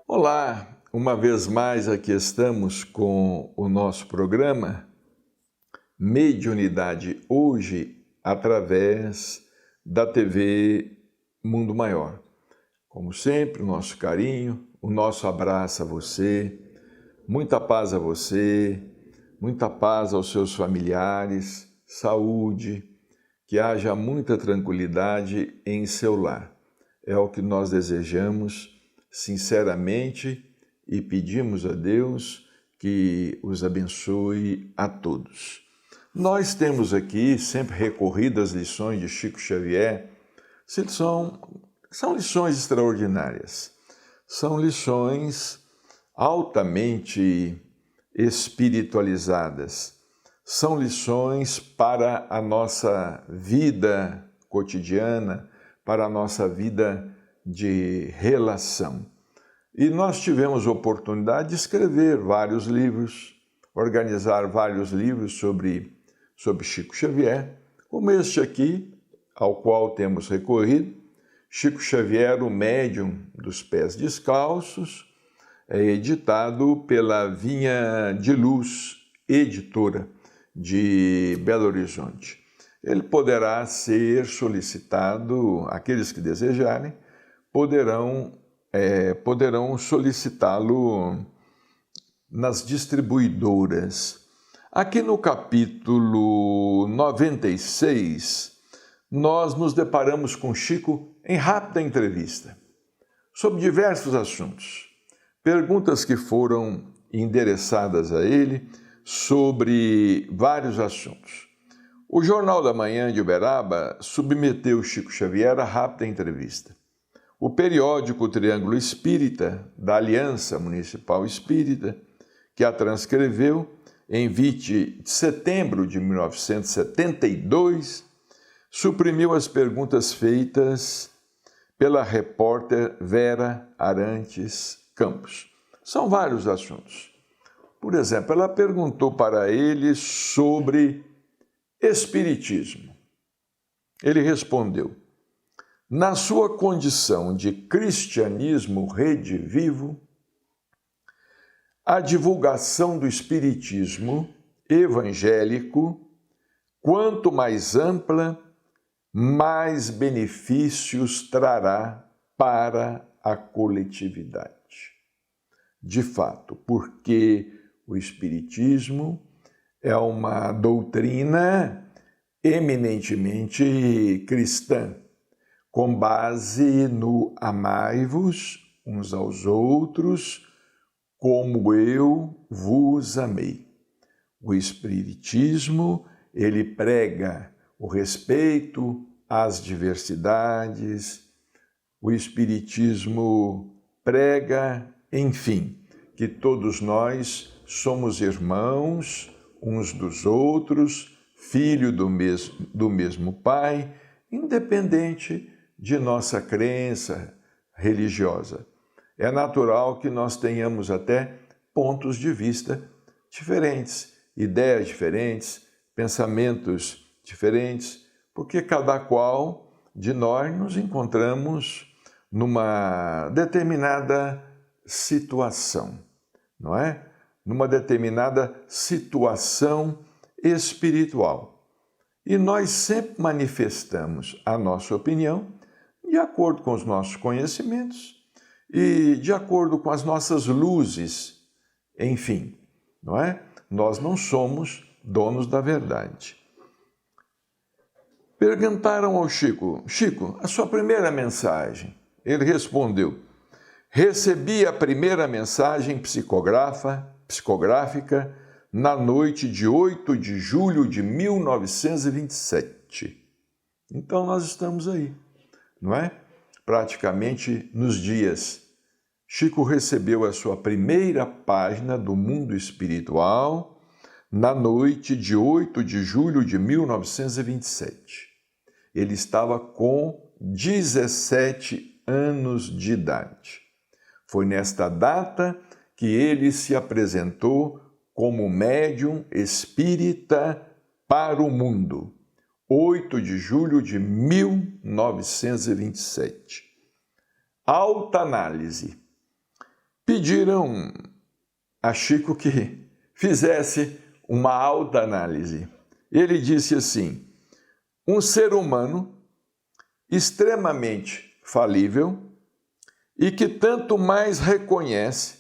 Olá, uma vez mais aqui estamos com o nosso programa Mediunidade Hoje, através da TV Mundo Maior. Como sempre, o nosso carinho, o nosso abraço a você, muita paz a você, muita paz aos seus familiares, saúde, que haja muita tranquilidade em seu lar. É o que nós desejamos sinceramente e pedimos a Deus que os abençoe a todos. Nós temos aqui sempre recorrido às lições de Chico Xavier. São lições extraordinárias, são lições altamente espiritualizadas, são lições para a nossa vida cotidiana, para a nossa vida de relação. E nós tivemos oportunidade de escrever vários livros, organizar vários livros sobre Chico Xavier, como este aqui, ao qual temos recorrido, Chico Xavier, o Médium dos Pés Descalços, é editado pela Vinha de Luz, editora de Belo Horizonte. Ele poderá ser solicitado, aqueles que desejarem, poderão solicitá-lo nas distribuidoras. Aqui no capítulo 96, nós nos deparamos com Chico em rápida entrevista, sobre diversos assuntos. Perguntas que foram endereçadas a ele sobre vários assuntos. O Jornal da Manhã de Uberaba submeteu Chico Xavier a rápida entrevista. O periódico Triângulo Espírita, da Aliança Municipal Espírita, que a transcreveu em 20 de setembro de 1972, suprimiu as perguntas feitas pela repórter Vera Arantes Campos. São vários assuntos. Por exemplo, ela perguntou para ele sobre espiritismo. Ele respondeu: na sua condição de cristianismo redivivo, a divulgação do espiritismo evangélico, quanto mais ampla, mais benefícios trará para a coletividade. De fato, porque o espiritismo é uma doutrina eminentemente cristã, com base no amai-vos uns aos outros, como eu vos amei. O Espiritismo, ele prega o respeito às diversidades, o Espiritismo prega, enfim, que todos nós somos irmãos uns dos outros, filho do mesmo Pai, independente de nossa crença religiosa. É natural que nós tenhamos até pontos de vista diferentes, ideias diferentes, pensamentos diferentes, porque cada qual de nós nos encontramos numa determinada situação, não é? Numa determinada situação espiritual. E nós sempre manifestamos a nossa opinião de acordo com os nossos conhecimentos e de acordo com as nossas luzes, enfim, não é? Nós não somos donos da verdade. Perguntaram ao Chico: Chico, a sua primeira mensagem? Ele respondeu: recebi a primeira mensagem psicográfica na noite de 8 de julho de 1927. Então nós estamos aí, não é? Praticamente nos dias Chico recebeu a sua primeira página do Mundo Espiritual na noite de 8 de julho de 1927. Ele estava com 17 anos de idade. Foi nesta data que ele se apresentou como médium espírita para o mundo. 8 de julho de 1927. Alta análise. Pediram a Chico que fizesse uma alta análise. Ele disse assim: um ser humano extremamente falível e que tanto mais reconhece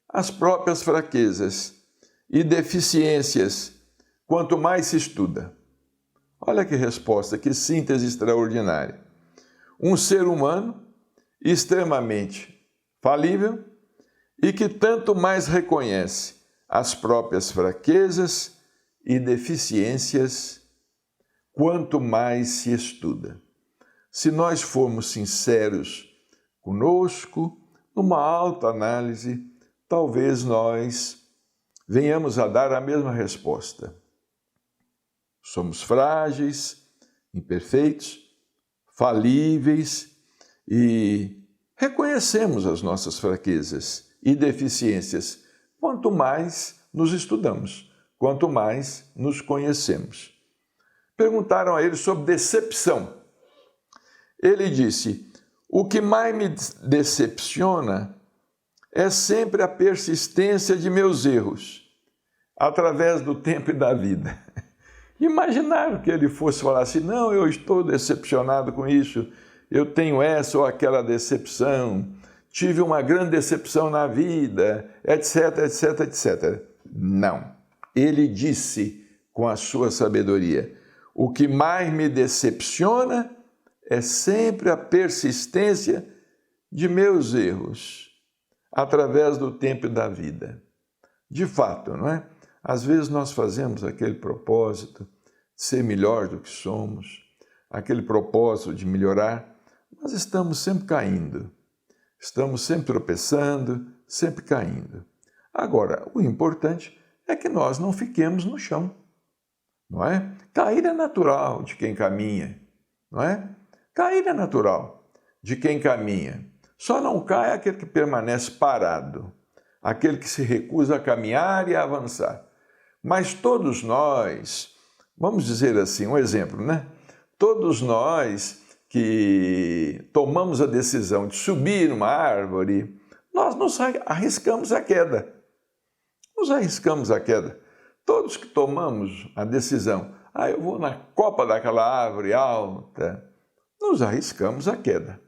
as próprias fraquezas e deficiências quanto mais se estuda. Olha que resposta, que síntese extraordinária. Um ser humano extremamente falível e que tanto mais reconhece as próprias fraquezas e deficiências quanto mais se estuda. Se nós formos sinceros conosco, numa autoanálise, talvez nós venhamos a dar a mesma resposta. Somos frágeis, imperfeitos, falíveis e reconhecemos as nossas fraquezas e deficiências quanto mais nos estudamos, quanto mais nos conhecemos. Perguntaram a ele sobre decepção. Ele disse: o que mais me decepciona é sempre a persistência de meus erros, através do tempo e da vida. Imaginaram que ele fosse falar assim: não, eu estou decepcionado com isso, eu tenho essa ou aquela decepção, tive uma grande decepção na vida, etc, etc, etc. Não. Ele disse com a sua sabedoria: o que mais me decepciona é sempre a persistência de meus erros, através do tempo e da vida. De fato, não é? Às vezes nós fazemos aquele propósito de ser melhor do que somos, aquele propósito de melhorar, mas estamos sempre caindo, estamos sempre tropeçando, sempre caindo. Agora, o importante é que nós não fiquemos no chão, não é? Cair é natural de quem caminha, não é? Cair é natural de quem caminha. Só não cai aquele que permanece parado, aquele que se recusa a caminhar e a avançar. Mas todos nós, vamos dizer assim, um exemplo, né? Todos nós que tomamos a decisão de subir numa árvore, nós nos arriscamos a queda. Nos arriscamos a queda. Todos que tomamos a decisão, eu vou na copa daquela árvore alta, nos arriscamos a queda.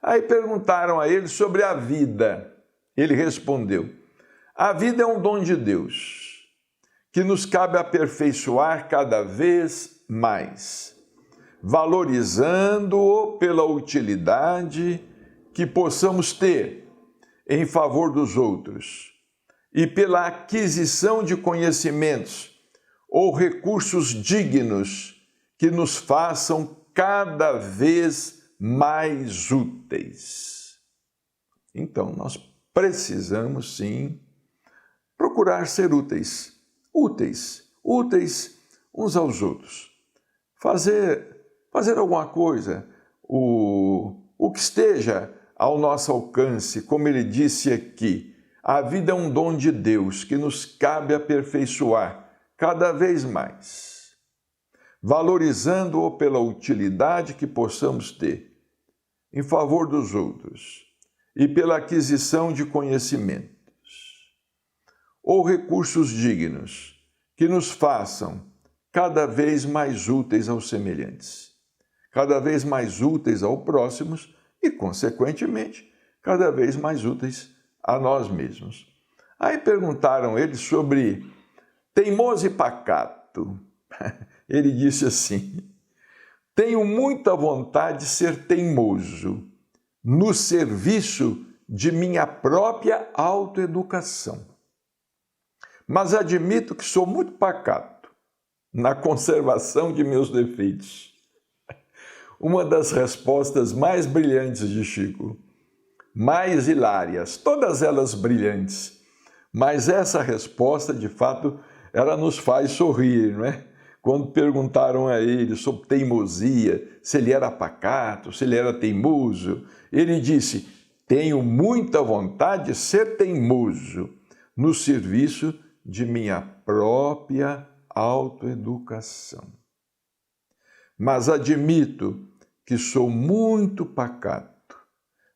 Aí perguntaram a ele sobre a vida. Ele respondeu: a vida é um dom de Deus, que nos cabe aperfeiçoar cada vez mais, valorizando-o pela utilidade que possamos ter em favor dos outros e pela aquisição de conhecimentos ou recursos dignos que nos façam cada vez mais úteis. Então, nós precisamos, sim, procurar ser úteis uns aos outros. Fazer alguma coisa, o que esteja ao nosso alcance, como ele disse aqui, a vida é um dom de Deus que nos cabe aperfeiçoar cada vez mais, valorizando-o pela utilidade que possamos ter em favor dos outros e pela aquisição de conhecimentos ou recursos dignos que nos façam cada vez mais úteis aos semelhantes, cada vez mais úteis aos próximos e, consequentemente, cada vez mais úteis a nós mesmos. Aí perguntaram ele sobre teimoso e pacato. Ele disse assim: tenho muita vontade de ser teimoso no serviço de minha própria autoeducação, mas admito que sou muito pacato na conservação de meus defeitos. Uma das respostas mais brilhantes de Chico. mais hilárias, todas elas brilhantes. Mas essa resposta, de fato, ela nos faz sorrir, não é? Quando perguntaram a ele sobre teimosia, se ele era pacato, se ele era teimoso, ele disse: tenho muita vontade de ser teimoso no serviço de minha própria autoeducação. Mas admito que sou muito pacato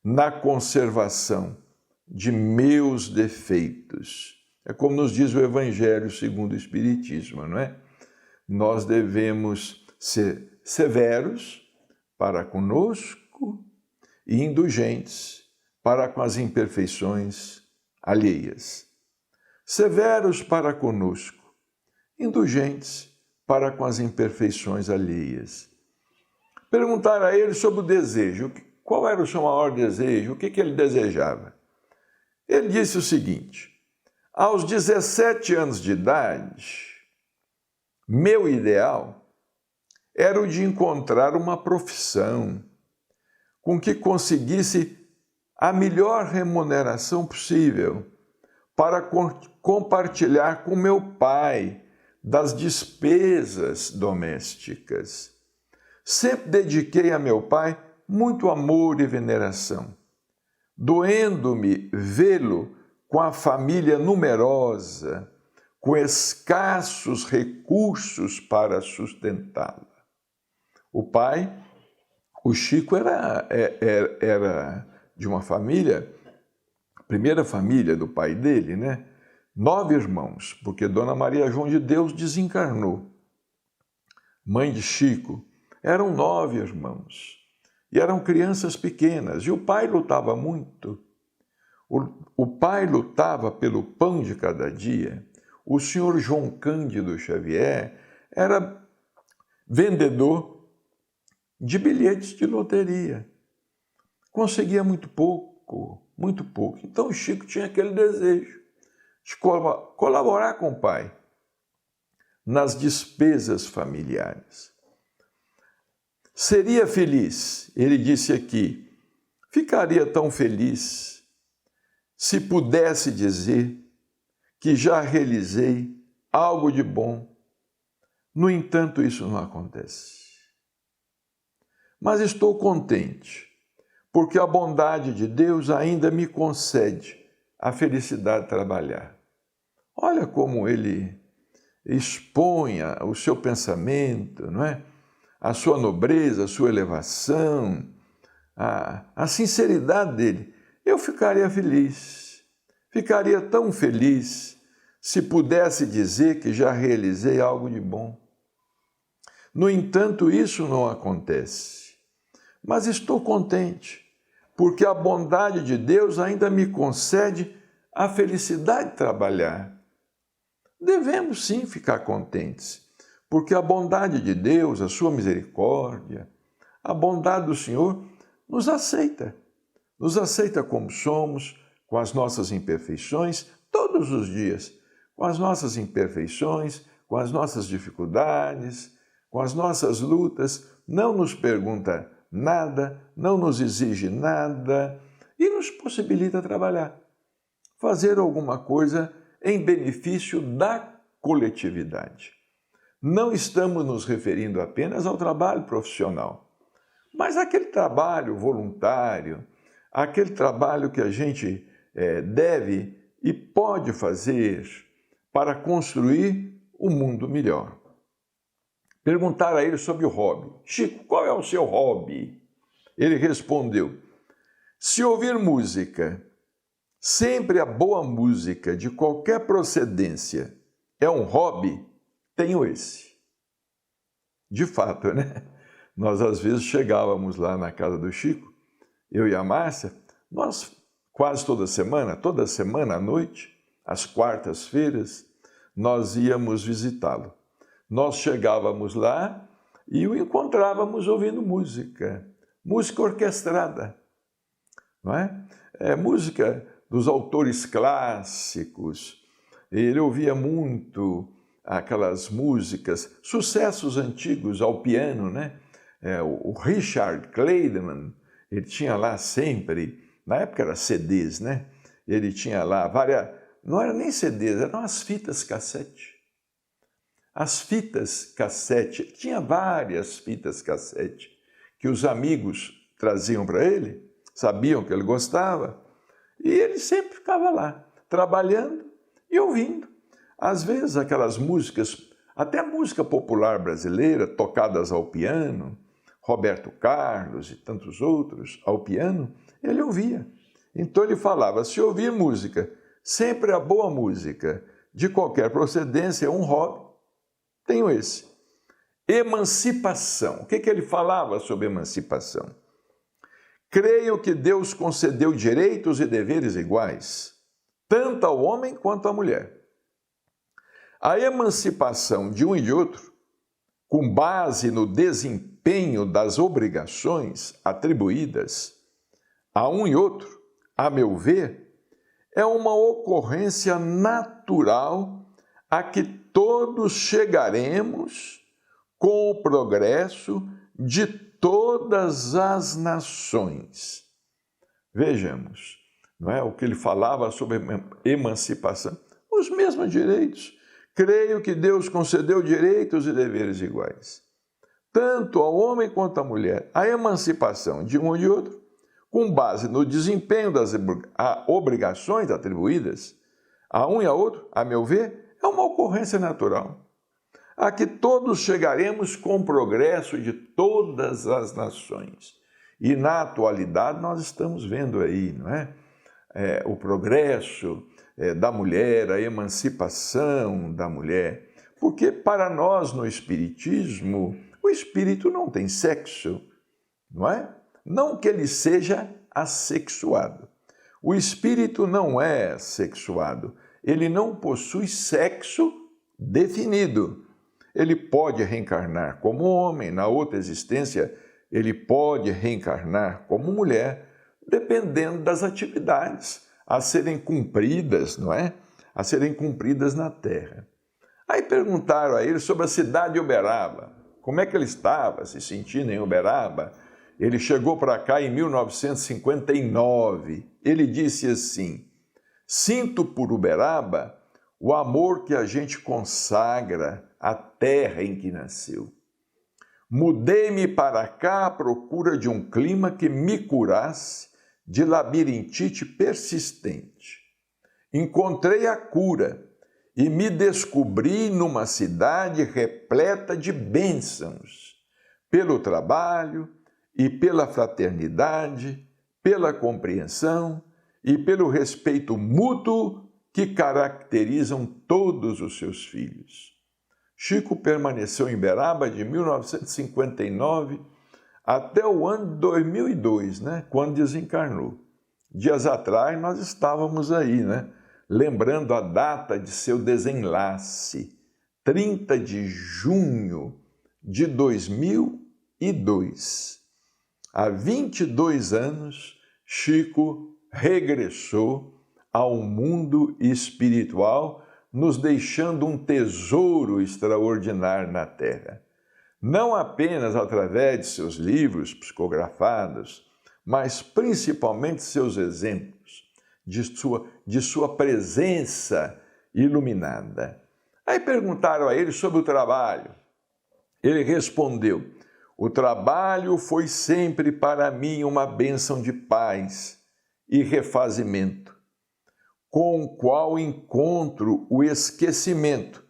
na conservação de meus defeitos. É como nos diz o Evangelho segundo o Espiritismo, não é? Nós devemos ser severos para conosco e indulgentes para com as imperfeições alheias. Severos para conosco, indulgentes para com as imperfeições alheias. Perguntaram a ele sobre o desejo. Qual era o seu maior desejo? O que ele desejava? Ele disse o seguinte: aos 17 anos de idade, meu ideal era o de encontrar uma profissão com que conseguisse a melhor remuneração possível para compartilhar com meu pai das despesas domésticas. Sempre dediquei a meu pai muito amor e veneração, doendo-me vê-lo com a família numerosa, com escassos recursos para sustentá-la. O pai, o Chico, era de uma família, a primeira família do pai dele, né? 9 irmãos, porque Dona Maria João de Deus desencarnou. Mãe de Chico, eram 9 irmãos. E eram crianças pequenas, e o pai lutava muito. O pai lutava pelo pão de cada dia. O senhor João Cândido Xavier era vendedor de bilhetes de loteria. Conseguia muito pouco. Então o Chico tinha aquele desejo de colaborar com o pai nas despesas familiares. Seria feliz, ele disse aqui, ficaria tão feliz se pudesse dizer que já realizei algo de bom. No entanto, isso não acontece. Mas estou contente, porque a bondade de Deus ainda me concede a felicidade de trabalhar. Olha como ele expõe o seu pensamento, não é? A sua nobreza, a sua elevação, a sinceridade dele. Eu ficaria feliz, ficaria tão feliz se pudesse dizer que já realizei algo de bom. No entanto, isso não acontece. Mas estou contente, porque a bondade de Deus ainda me concede a felicidade de trabalhar. Devemos sim ficar contentes, porque a bondade de Deus, a sua misericórdia, a bondade do Senhor nos aceita como somos, com as nossas imperfeições, todos os dias, com as nossas imperfeições, com as nossas dificuldades, com as nossas lutas, não nos pergunta nada, não nos exige nada e nos possibilita trabalhar, fazer alguma coisa em benefício da coletividade. Não estamos nos referindo apenas ao trabalho profissional, mas àquele trabalho voluntário, aquele trabalho que a gente deve e pode fazer para construir um mundo melhor. Perguntaram a ele sobre o hobby. Chico, qual é o seu hobby? Ele respondeu: se ouvir música, sempre a boa música de qualquer procedência é um hobby, tenho esse. De fato, né? Nós às vezes chegávamos lá na casa do Chico, eu e a Márcia, nós quase toda semana à noite, às quartas-feiras, nós íamos visitá-lo. Nós chegávamos lá e o encontrávamos ouvindo música orquestrada, não é? Música dos autores clássicos. Ele ouvia muito aquelas músicas, sucessos antigos ao piano, né? O Richard Clayderman, ele tinha lá sempre Na época era CDs, né? Ele tinha lá várias, não era nem CDs, eram as fitas cassete. As fitas cassete, tinha várias fitas cassete que os amigos traziam para ele, sabiam que ele gostava, e ele sempre ficava lá, trabalhando e ouvindo. Às vezes aquelas músicas, até música popular brasileira, tocadas ao piano, Roberto Carlos e tantos outros, ao piano, ele ouvia. Então ele falava, se ouvir música, sempre a boa música, de qualquer procedência, é um hobby. Tenho esse. Emancipação. O que ele falava sobre emancipação? Creio que Deus concedeu direitos e deveres iguais, tanto ao homem quanto à mulher. A emancipação de um e de outro, com base no desempenho das obrigações atribuídas a um e outro, a meu ver, é uma ocorrência natural a que todos chegaremos com o progresso de todas as nações. Vejamos, não é o que ele falava sobre emancipação? Os mesmos direitos. Creio que Deus concedeu direitos e deveres iguais, tanto ao homem quanto à mulher. A emancipação de um e de outro, com base no desempenho das obrigações atribuídas a um e a outro, a meu ver, é uma ocorrência natural, a que todos chegaremos com o progresso de todas as nações. E na atualidade nós estamos vendo aí, não é? O progresso da mulher, a emancipação da mulher. Porque para nós no Espiritismo, o espírito não tem sexo, não é? Não que ele seja assexuado. O espírito não é sexuado. Ele não possui sexo definido. Ele pode reencarnar como homem, na outra existência ele pode reencarnar como mulher, dependendo das atividades a serem cumpridas, não é? A serem cumpridas na Terra. Aí perguntaram a ele sobre a cidade de Uberaba, como é que ele estava se sentindo em Uberaba. Ele chegou para cá em 1959. Ele disse assim: sinto por Uberaba o amor que a gente consagra à terra em que nasceu. Mudei-me para cá à procura de um clima que me curasse de labirintite persistente. Encontrei a cura e me descobri numa cidade repleta de bênçãos, pelo trabalho e pela fraternidade, pela compreensão e pelo respeito mútuo que caracterizam todos os seus filhos. Chico permaneceu em Uberaba de 1959 até o ano de 2002, né, quando desencarnou. Dias atrás nós estávamos aí, né, lembrando a data de seu desenlace, 30 de junho de 2002. Há 22 anos, Chico regressou ao mundo espiritual, nos deixando um tesouro extraordinário na Terra. Não apenas através de seus livros psicografados, mas principalmente seus exemplos, de sua presença iluminada. Aí perguntaram a ele sobre o trabalho. Ele respondeu: o trabalho foi sempre para mim uma bênção de paz e refazimento, com o qual encontro o esquecimento,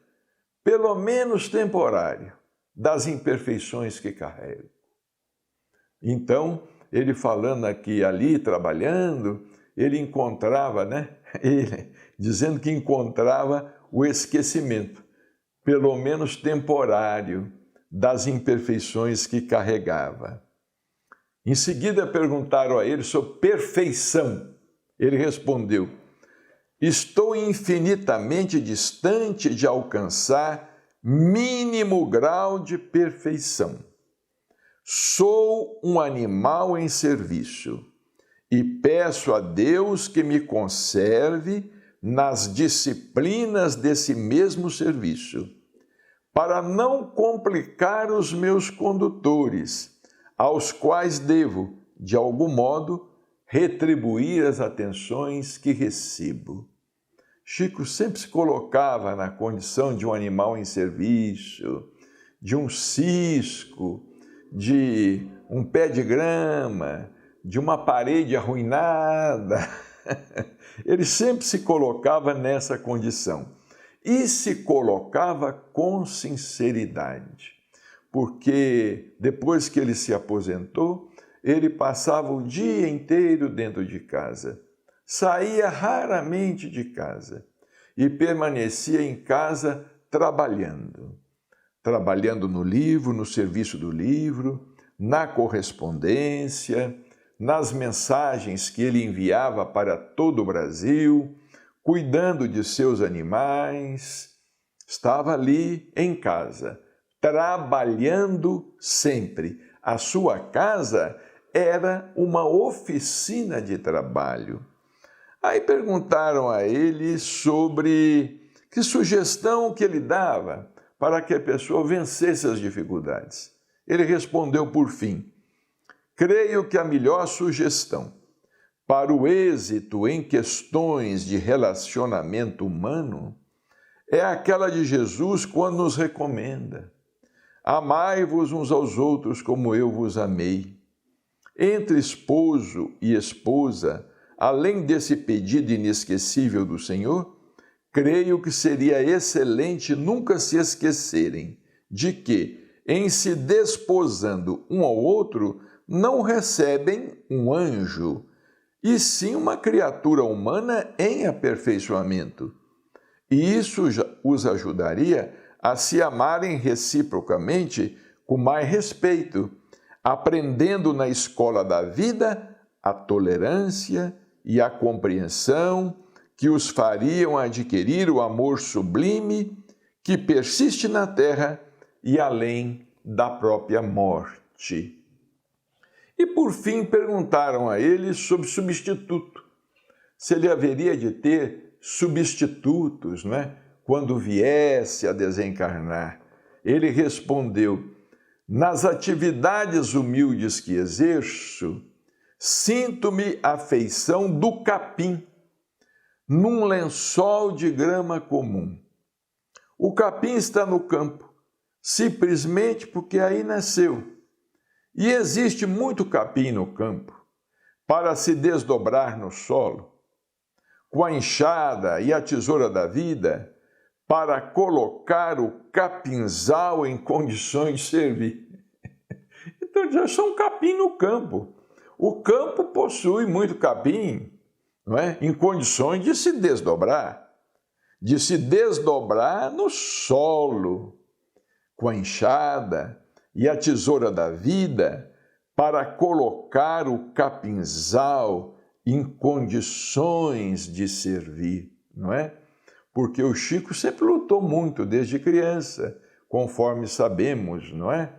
pelo menos temporário, das imperfeições que carrego. Então, ele falando aqui, ali, trabalhando, ele encontrava, né? Ele dizendo que encontrava o esquecimento, pelo menos temporário, das imperfeições que carregava. Em seguida perguntaram a ele sobre perfeição. Ele respondeu: estou infinitamente distante de alcançar mínimo grau de perfeição. Sou um animal em serviço e peço a Deus que me conserve nas disciplinas desse mesmo serviço, para não complicar os meus condutores, aos quais devo, de algum modo, retribuir as atenções que recebo. Chico sempre se colocava na condição de um animal em serviço, de um cisco, de um pé de grama, de uma parede arruinada. Ele sempre se colocava nessa condição e se colocava com sinceridade, porque depois que ele se aposentou, ele passava o dia inteiro dentro de casa, saía raramente de casa e permanecia em casa trabalhando no livro, no serviço do livro, na correspondência, nas mensagens que ele enviava para todo o Brasil, cuidando de seus animais. Estava ali em casa, trabalhando sempre. A sua casa era uma oficina de trabalho. Aí perguntaram a ele sobre que sugestão que ele dava para que a pessoa vencesse as dificuldades. Ele respondeu por fim: creio que a melhor sugestão para o êxito em questões de relacionamento humano é aquela de Jesus quando nos recomenda: amai-vos uns aos outros como eu vos amei. Entre esposo e esposa, além desse pedido inesquecível do Senhor, creio que seria excelente nunca se esquecerem de que, em se desposando um ao outro, não recebem um anjo, e sim uma criatura humana em aperfeiçoamento. E isso os ajudaria a se amarem reciprocamente com mais respeito, aprendendo na escola da vida a tolerância e a compreensão que os fariam adquirir o amor sublime que persiste na terra e além da própria morte. E por fim perguntaram a ele sobre substituto, se ele haveria de ter substitutos, não é? Quando viesse a desencarnar. Ele respondeu: nas atividades humildes que exerço, sinto-me a feição do capim, num lençol de grama comum. O capim está no campo, simplesmente porque aí nasceu. E existe muito capim no campo para se desdobrar no solo, com a enxada e a tesoura da vida, para colocar o capinzal em condições de servir. Então já são capim no campo. O campo possui muito capim, não é? Em condições de se desdobrar no solo, com a enxada e a tesoura da vida, para colocar o capinzal em condições de servir, não é? Porque o Chico sempre lutou muito desde criança, conforme sabemos, não é?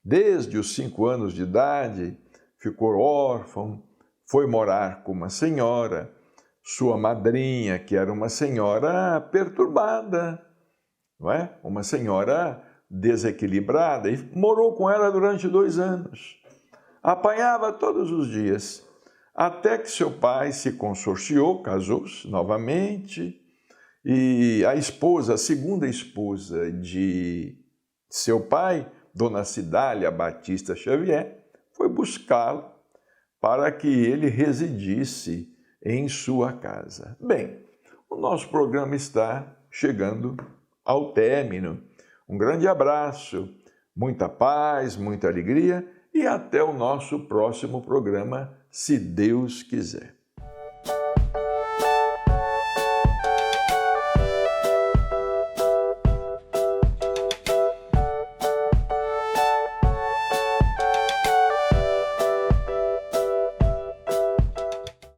Desde os 5 anos de idade, ficou órfão, foi morar com uma senhora, sua madrinha, que era uma senhora perturbada, não é? Uma senhora desequilibrada, e morou com ela durante 2 anos. Apanhava todos os dias, até que seu pai se consorciou, casou-se novamente, e a esposa, a segunda esposa de seu pai, Dona Cidália Batista Xavier, foi buscá-lo para que ele residisse em sua casa. Bem, o nosso programa está chegando ao término. Um grande abraço, muita paz, muita alegria e até o nosso próximo programa, se Deus quiser.